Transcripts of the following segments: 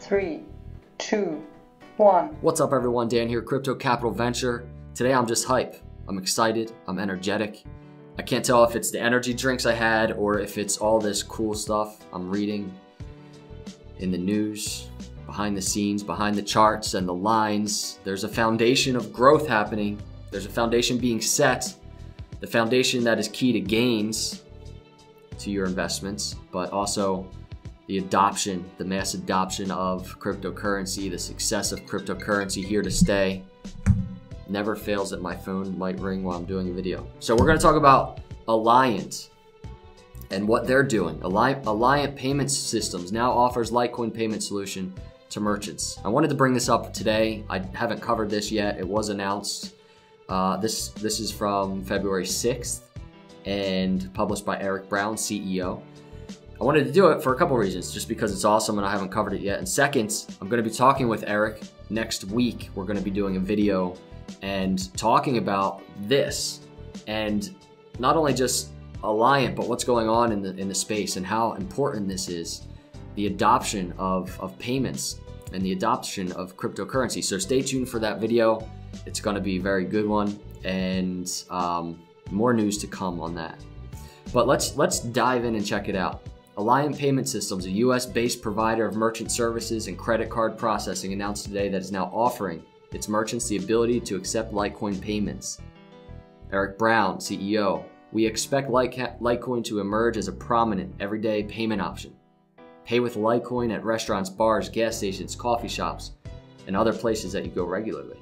3, 2, 1. What's up everyone, Dan here, Crypto Capital Venture. Today I'm just hype. I'm excited, I'm energetic. I can't tell if it's the energy drinks I had or if it's all this cool stuff I'm reading in the news, behind the scenes, behind the charts and the lines. There's a foundation of growth happening. There's a foundation being set. The foundation that is key to gains to your investments, but also the adoption, the mass adoption of cryptocurrency, the success of cryptocurrency here to stay. Never fails that my phone might ring while I'm doing a video. So we're gonna talk about Aliant and what they're doing. Aliant Payment Systems now offers Litecoin payment solution to merchants. I wanted to bring this up today. I haven't covered this yet. It was announced. This is from February 6th and published by Eric Brown, CEO. I wanted to do it for a couple reasons, just because it's awesome and I haven't covered it yet. And second, I'm going to be talking with Eric next week. We're going to be doing a video and talking about this, and not only just Aliant, but what's going on in the space and how important this is, the adoption of payments and the adoption of cryptocurrency. So stay tuned for that video. It's going to be a very good one, and more news to come on that. But let's dive in and check it out. Aliant Payment Systems, a US-based provider of merchant services and credit card processing, announced today that it's now offering its merchants the ability to accept Litecoin payments. Eric Brown, CEO, we expect Litecoin to emerge as a prominent everyday payment option. Pay with Litecoin at restaurants, bars, gas stations, coffee shops, and other places that you go regularly.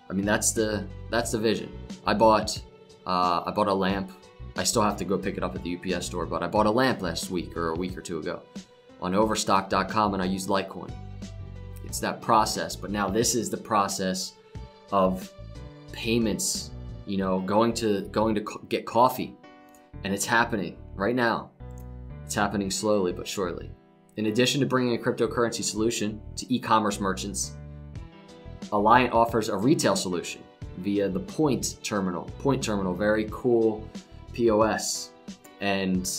I mean, that's the vision. I bought a lamp. I still have to go pick it up at the UPS store, but I bought a lamp last week or a week or two ago on overstock.com, and I used Litecoin. It's that process, but now this is the process of payments, you know, going to get coffee, and it's happening right now. It's happening slowly but surely. In addition to bringing a cryptocurrency solution to e-commerce merchants, Aliant offers a retail solution via the Point Terminal. Point Terminal, very cool POS, and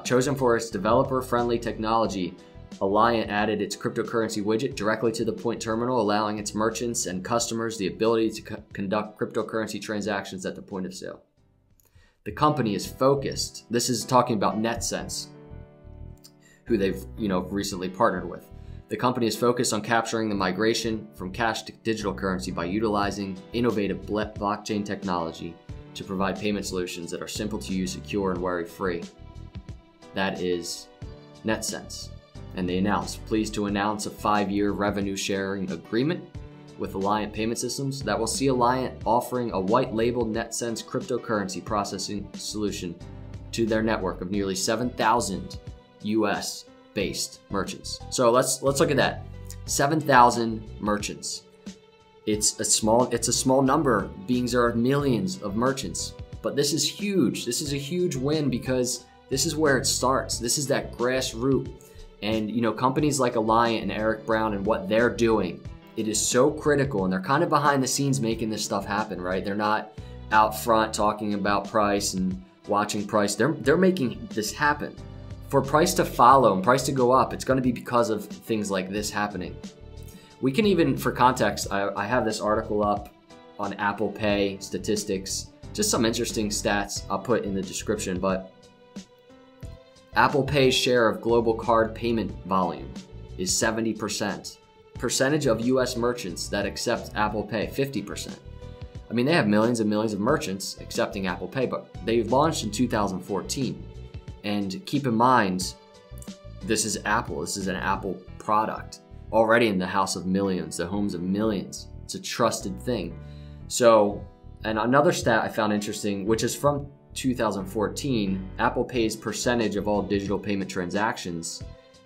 chosen for its developer-friendly technology, Aliant added its cryptocurrency widget directly to the Point Terminal, allowing its merchants and customers the ability to conduct cryptocurrency transactions at the point of sale. The company is focused. This is talking about NetSense, who they've recently partnered with. The company is focused on capturing the migration from cash to digital currency by utilizing innovative blockchain technology to provide payment solutions that are simple to use, secure, and worry-free. That is NetSense. And they announced, pleased to announce a 5-year revenue sharing agreement with Aliant Payment Systems that will see Aliant offering a white-labeled NetSense cryptocurrency processing solution to their network of nearly 7,000 US-based merchants. So let's look at that. 7,000 merchants. It's a small number, being there are millions of merchants, but this is huge. This is a huge win because this is where it starts. This is that grassroots, and companies like Aliant and Eric Brown and what they're doing, it is so critical, and they're kind of behind the scenes making this stuff happen, right? They're not out front talking about price and watching price. They're making this happen. For price to follow and price to go up, it's going to be because of things like this happening. We can even, for context, I have this article up on Apple Pay statistics, just some interesting stats I'll put in the description, but Apple Pay's share of global card payment volume is 70%. Percentage of US merchants that accept Apple Pay, 50%. I mean, they have millions and millions of merchants accepting Apple Pay, but they launched in 2014. And keep in mind, this is Apple. This is an Apple product. Already in the house of millions, the homes of millions. It's a trusted thing. So, and another stat I found interesting, which is from 2014, Apple Pay's percentage of all digital payment transactions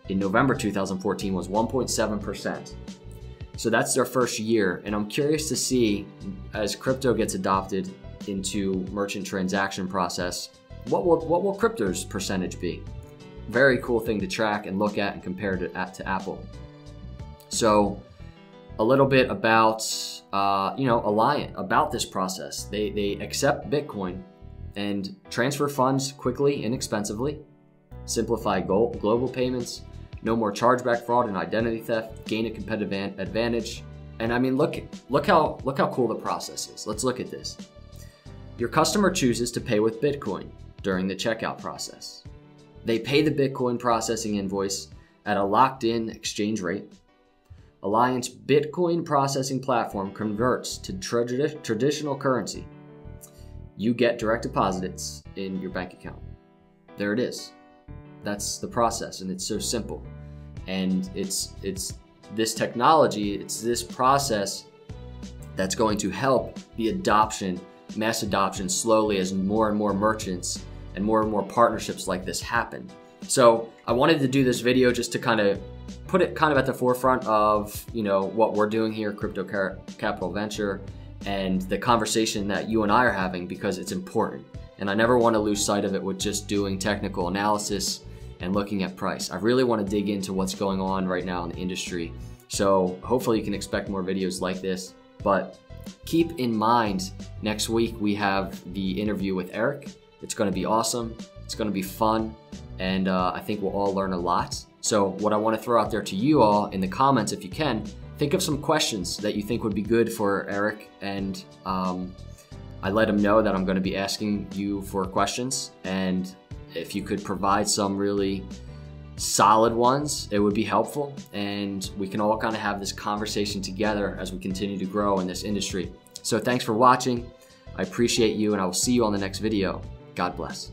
in November 2014 was 1.7%. So that's their first year. And I'm curious to see, as crypto gets adopted into merchant transaction process, what will crypto's percentage be? Very cool thing to track and look at and compare to Apple. So a little bit about Aliant, about this process. They accept Bitcoin and transfer funds quickly, inexpensively, simplify global payments, no more chargeback fraud and identity theft, gain a competitive advantage. And I mean, look how cool the process is. Let's look at this. Your customer chooses to pay with Bitcoin during the checkout process. They pay the Bitcoin processing invoice at a locked-in exchange rate. Alliant's Bitcoin processing platform converts to traditional currency. You get direct deposits in your bank account. There it is. That's the process, and it's so simple. And it's this technology, it's this process that's going to help the adoption, mass adoption, slowly as more and more merchants and more partnerships like this happen. So I wanted to do this video just to kind of put it kind of at the forefront of, you know, what we're doing here, Crypto Capital Venture, and the conversation that you and I are having, because it's important. And I never want to lose sight of it with just doing technical analysis and looking at price. I really want to dig into what's going on right now in the industry. So hopefully you can expect more videos like this. But keep in mind, next week we have the interview with Eric. It's going to be awesome. It's going to be fun. And I think we'll all learn a lot. So what I want to throw out there to you all in the comments, if you can, think of some questions that you think would be good for Eric. And I let him know that I'm going to be asking you for questions. And if you could provide some really solid ones, it would be helpful. And we can all kind of have this conversation together as we continue to grow in this industry. So thanks for watching. I appreciate you, and I will see you on the next video. God bless.